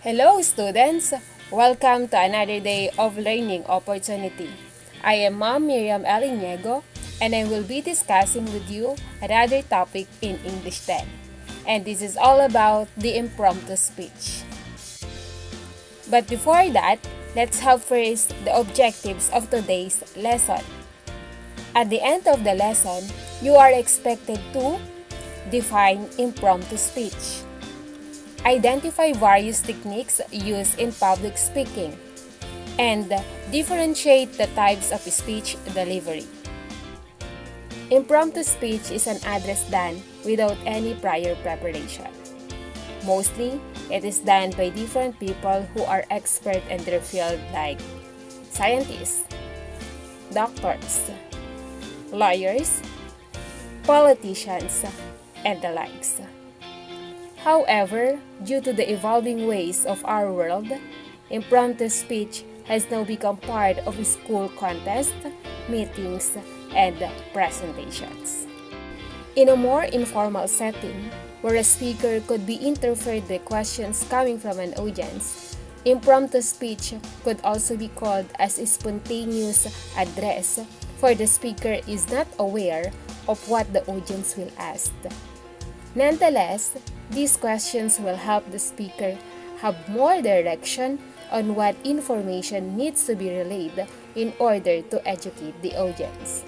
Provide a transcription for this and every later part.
Hello students! Welcome to another day of learning opportunity. I am Mom Miriam Iniego and I will be discussing with you another topic in English 10. And this is all about the impromptu speech. But before that, let's have first the objectives of today's lesson. At the end of the lesson, you are expected to define impromptu speech. Identify various techniques used in public speaking, and differentiate the types of speech delivery. Impromptu speech is an address done without any prior preparation. Mostly, it is done by different people who are expert in their field like scientists, doctors, lawyers, politicians, and the likes. However, due to the evolving ways of our world, impromptu speech has now become part of school contests, meetings, and presentations. In a more informal setting, where a speaker could be interfered by questions coming from an audience, impromptu speech could also be called as a spontaneous address, for the speaker is not aware of what the audience will ask. Nonetheless, these questions will help the speaker have more direction on what information needs to be relayed in order to educate the audience.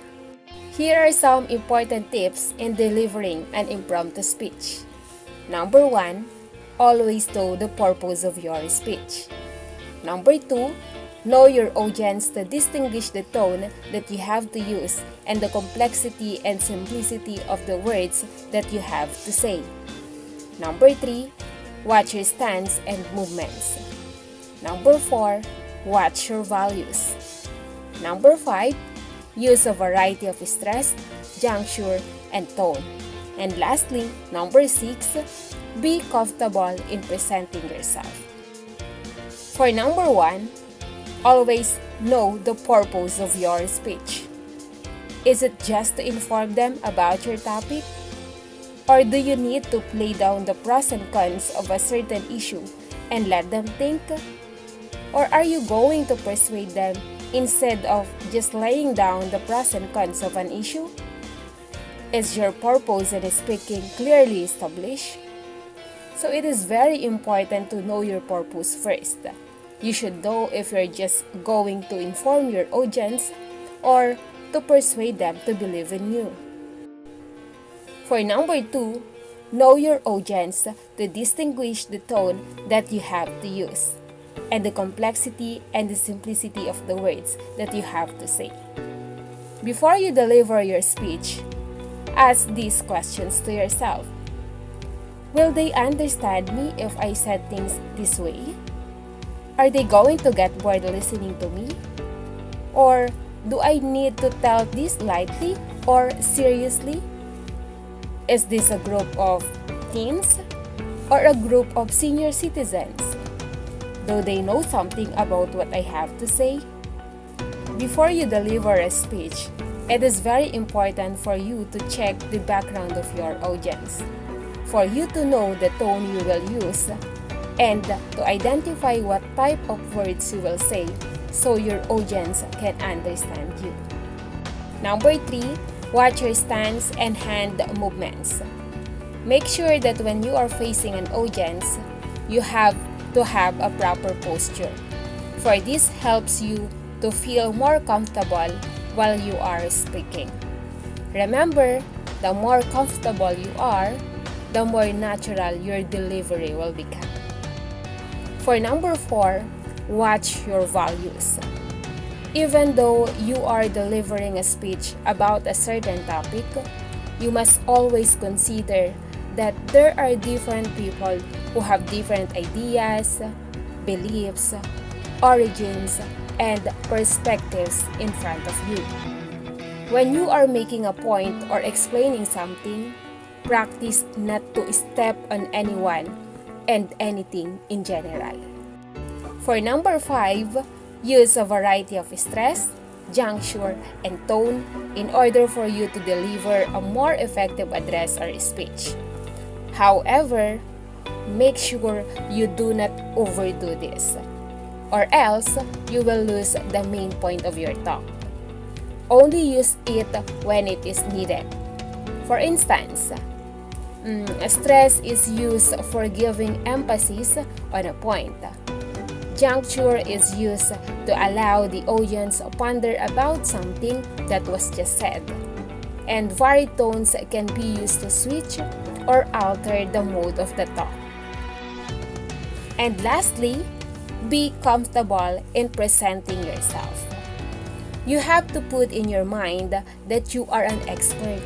Here are some important tips in delivering an impromptu speech. Number 1, always know the purpose of your speech. Number 2, know your audience to distinguish the tone that you have to use and the complexity and simplicity of the words that you have to say. Number 3, watch your stance and movements. Number 4, watch your values. Number 5, use a variety of stress, juncture, and tone. And lastly, number 6, be comfortable in presenting yourself. For number 1, always know the purpose of your speech. Is it just to inform them about your topic? Or do you need to play down the pros and cons of a certain issue and let them think? Or are you going to persuade them instead of just laying down the pros and cons of an issue? Is your purpose in speaking clearly established? So it is very important to know your purpose first. You should know if you're just going to inform your audience or to persuade them to believe in you. For number 2, know your audience to distinguish the tone that you have to use and the complexity and the simplicity of the words that you have to say. Before you deliver your speech, ask these questions to yourself. Will they understand me if I said things this way? Are they going to get bored listening to me? Or do I need to tell this lightly or seriously? Is this a group of teens or a group of senior citizens? Do they know something about what I have to say? Before you deliver a speech, it is very important for you to check the background of your audience, for you to know the tone you will use, and to identify what type of words you will say so your audience can understand you. Number 3, watch your stance and hand movements. Make sure that when you are facing an audience, you have to have a proper posture, for this helps you to feel more comfortable while you are speaking. Remember, the more comfortable you are, the more natural your delivery will become. For number 4, watch your values. Even though you are delivering a speech about a certain topic, you must always consider that there are different people who have different ideas, beliefs, origins, and perspectives in front of you. When you are making a point or explaining something, practice not to step on anyone and anything in general. For number 5, use a variety of stress, juncture, and tone in order for you to deliver a more effective address or speech. However, make sure you do not overdo this, or else you will lose the main point of your talk. Only use it when it is needed. For instance, stress is used for giving emphasis on a point. Juncture is used to allow the audience to ponder about something that was just said. And varied tones can be used to switch or alter the mode of the talk. And lastly, be comfortable in presenting yourself. You have to put in your mind that you are an expert.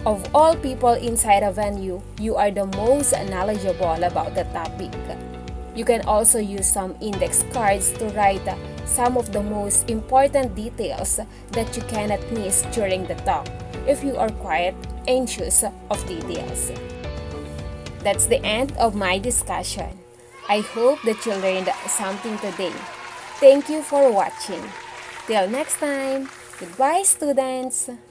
Of all people inside a venue, you are the most knowledgeable about the topic. You can also use some index cards to write some of the most important details that you cannot miss during the talk if you are quite anxious of details. That's the end of my discussion. I hope that you learned something today. Thank you for watching. Till next time, goodbye students!